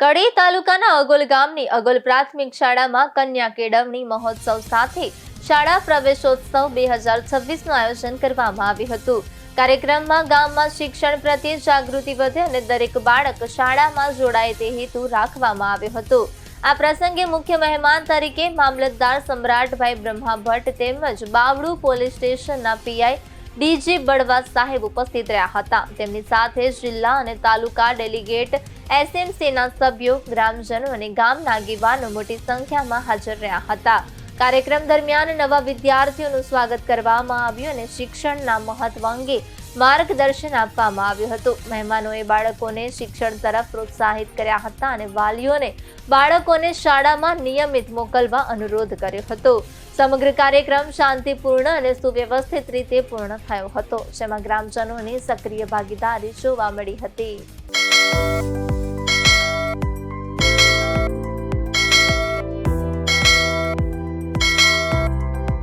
કડી તાલુકાના અગોલ ગામની અગોલ પ્રાથમિક શાળામાં કન્યા કેળવણી મહોત્સવ સાથે શાળા પ્રવેશોત્સવ 2026નું આયોજન કરવામાં આવ્યું હતું। કાર્યક્રમમાં ગામમાં શિક્ષણ પ્રત્યે જાગૃતિ વધે અને દરેક બાળક શાળામાં જોડાય તે હેતુ રાખવામાં આવ્યો હતો। આ પ્રસંગે મુખ્ય મહેમાન તરીકે મામલતદાર સમ્રાટભાઈ બ્રહ્મા ભટ્ટ તેમજ બાવળુ પોલીસ સ્ટેશનના પીઆઈ ડીજી બળવા સાહેબ ઉપસ્થિત રહ્યા હતા। તેમની સાથે જિલ્લા અને તાલુકા ડેલિગેટ, એસએમસીના સભ્યો, ગ્રામજનો અને ગામના આગેવાનો મોટી સંખ્યામાં હાજર રહ્યા હતા। કાર્યક્રમ દરમિયાન નવા વિદ્યાર્થીઓનું સ્વાગત કરવામાં આવ્યું અને શિક્ષણના મહત્વ અંગે માર્ગદર્શન આપવામાં આવ્યું હતું। મહેમાનોએ બાળકોને શિક્ષણ તરફ પ્રોત્સાહિત કર્યા હતા અને વાલીઓને બાળકોને શાળામાં નિયમિત મોકલવા અનુરોધ કર્યો હતો। સમગ્ર કાર્યક્રમ શાંતિપૂર્ણ અને સુવ્યવસ્થિત રીતે પૂર્ણ થયો હતો, જેમાં ગ્રામજનોની સક્રિય ભાગીદારી જોવા મળી હતી।